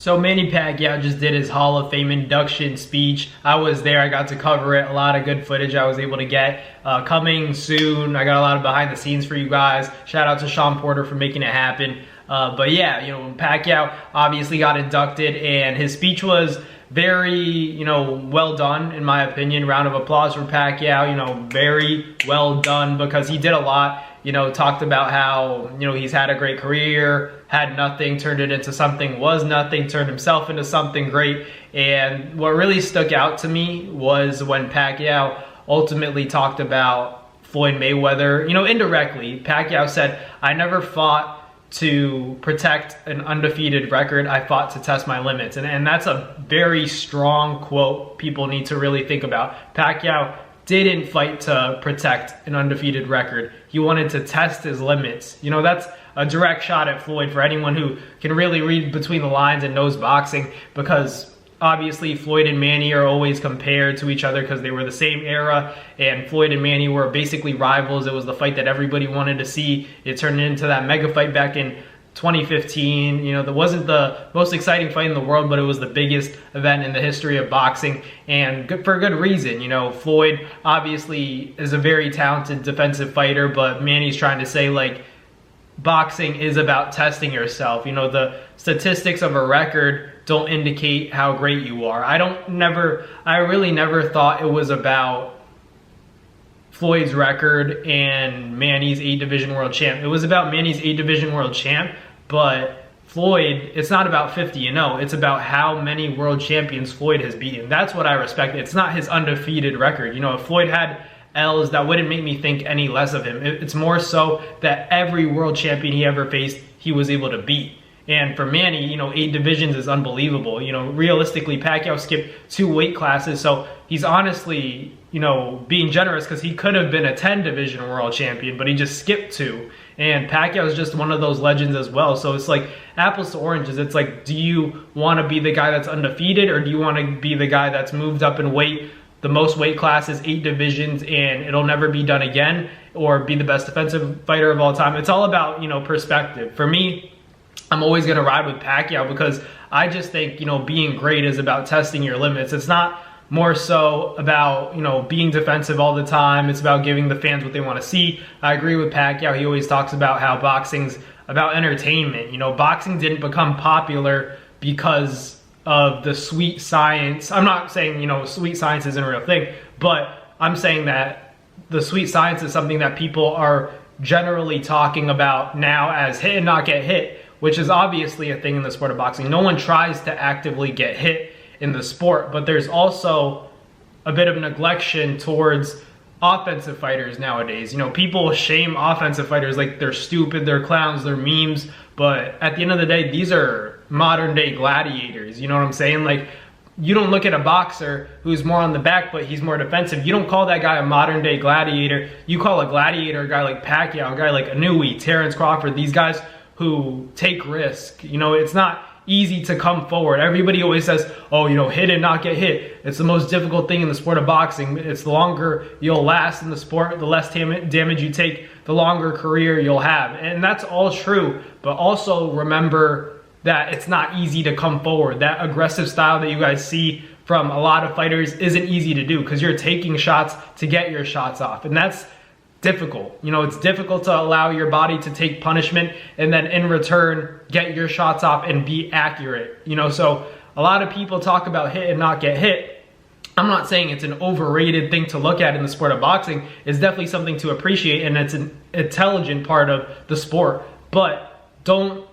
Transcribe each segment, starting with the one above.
So Manny Pacquiao just did his Hall of Fame induction speech. I was there. I got to cover it. A lot of good footage I was able to get. Coming soon. I got a lot of behind the scenes for you guys. Shout out to Sean Porter for making it happen. But yeah, Pacquiao obviously got inducted, and his speech was very, well done in my opinion. Round of applause for Pacquiao. Very well done because he did a lot. Talked about how, he's had a great career, had nothing, turned it into something, was nothing, turned himself into something great. And what really stuck out to me was when Pacquiao ultimately talked about Floyd Mayweather. Indirectly, Pacquiao said, "I never fought to protect an undefeated record. I fought to test my limits." And that's a very strong quote people need to really think about. Pacquiao didn't fight to protect an undefeated record. He wanted to test his limits. That's a direct shot at Floyd for anyone who can really read between the lines and knows boxing, because obviously Floyd and Manny are always compared to each other because they were the same era, and Floyd and Manny were basically rivals. It was the fight that everybody wanted to see. It turned into that mega fight back in 2015. That wasn't the most exciting fight in the world, but it was the biggest event in the history of boxing, and for good reason. Floyd obviously is a very talented defensive fighter, but Manny's trying to say, like, boxing is about testing yourself. The statistics of a record don't indicate how great you are. I really never thought it was about Floyd's record and Manny's 8-division world champ. It was about Manny's 8-division world champ, but Floyd, it's not about 50-0. It's about how many world champions Floyd has beaten. That's what I respect. It's not his undefeated record. If Floyd had L's, that wouldn't make me think any less of him. It's more so that every world champion he ever faced, he was able to beat. And for Manny, 8 divisions is unbelievable. Realistically, Pacquiao skipped 2 weight classes, so he's honestly, being generous, because he could have been a 10-division world champion, but he just skipped 2. And Pacquiao is just one of those legends as well. So it's like apples to oranges. It's like, do you want to be the guy that's undefeated, or do you want to be the guy that's moved up in weight, the most weight classes, 8 divisions, and it'll never be done again, or be the best defensive fighter of all time? It's all about, perspective. For me, I'm always going to ride with Pacquiao because I just think, being great is about testing your limits. It's not more so about, being defensive all the time. It's about giving the fans what they want to see. I agree with Pacquiao. He always talks about how boxing's about entertainment. Boxing didn't become popular because of the sweet science. I'm not saying, sweet science isn't a real thing, but I'm saying that the sweet science is something that people are generally talking about now as hit and not get hit, which is obviously a thing in the sport of boxing. No one tries to actively get hit in the sport, but there's also a bit of neglection towards offensive fighters nowadays. People shame offensive fighters like they're stupid, they're clowns, they're memes, but at the end of the day, these are modern day gladiators. You know what I'm saying? Like, you don't look at a boxer who's more on the back, but he's more defensive. You don't call that guy a modern day gladiator. You call a gladiator a guy like Pacquiao, a guy like Inouye, Terrence Crawford, these guys who take risk. It's not easy to come forward. Everybody always says, oh, hit and not get hit. It's the most difficult thing in the sport of boxing. It's the longer you'll last in the sport, the less damage you take, the longer career you'll have. And that's all true, but also remember that it's not easy to come forward. That aggressive style that you guys see from a lot of fighters isn't easy to do because you're taking shots to get your shots off. And that's difficult. It's difficult to allow your body to take punishment and then in return get your shots off and be accurate. So a lot of people talk about hit and not get hit. I'm not saying it's an overrated thing to look at in the sport of boxing. It's definitely something to appreciate, and it's an intelligent part of the sport. But don't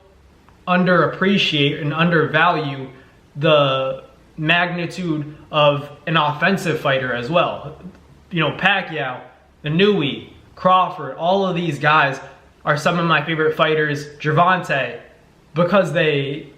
underappreciate and undervalue the magnitude of an offensive fighter as well. Pacquiao, Inouye, Crawford, all of these guys are some of my favorite fighters. Gervonta, because they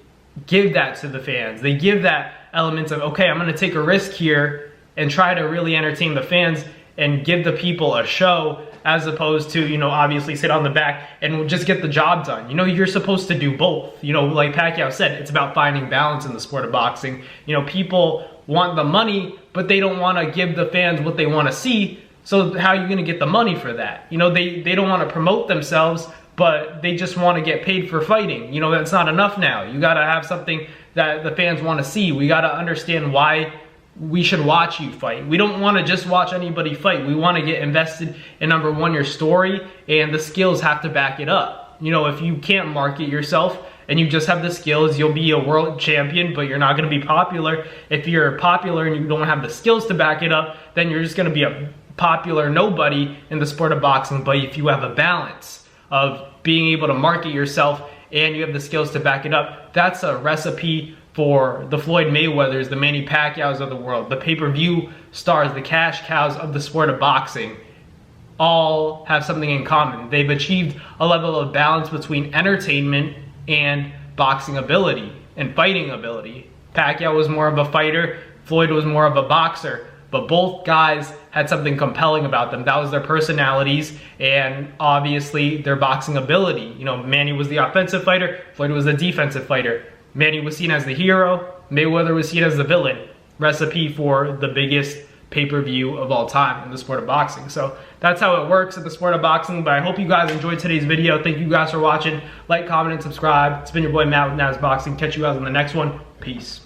give that to the fans. They give that element of, okay, I'm going to take a risk here and try to really entertain the fans and give the people a show, as opposed to, obviously sit on the back and just get the job done. You're supposed to do both. Like Pacquiao said, it's about finding balance in the sport of boxing. People want the money, but they don't want to give the fans what they want to see. So how are you going to get the money for that? They don't want to promote themselves, but they just want to get paid for fighting. That's not enough now. You got to have something that the fans want to see. We got to understand why we should watch you fight. We don't want to just watch anybody fight. We want to get invested in, number one, your story, and the skills have to back it up. You know, if you can't market yourself and you just have the skills, you'll be a world champion, but you're not going to be popular. If you're popular and you don't have the skills to back it up, then you're just going to be a popular nobody in the sport of boxing. But if you have a balance of being able to market yourself and you have the skills to back it up, that's a recipe for the Floyd Mayweathers, the Manny Pacquiaos of the world, the pay-per-view stars, the cash cows of the sport of boxing. All have something in common. They've achieved a level of balance between entertainment and boxing ability and fighting ability. Pacquiao was more of a fighter, Floyd was more of a boxer, but both guys had something compelling about them. That was their personalities and obviously their boxing ability. You know, Manny was the offensive fighter, Floyd was the defensive fighter. Manny was seen as the hero, Mayweather was seen as the villain. Recipe for the biggest pay-per-view of all time in the sport of boxing. So that's how it works in the sport of boxing. But I hope you guys enjoyed today's video. Thank you guys for watching. Like, comment, and subscribe. It's been your boy Matt with Naz Boxing. Catch you guys on the next one. Peace.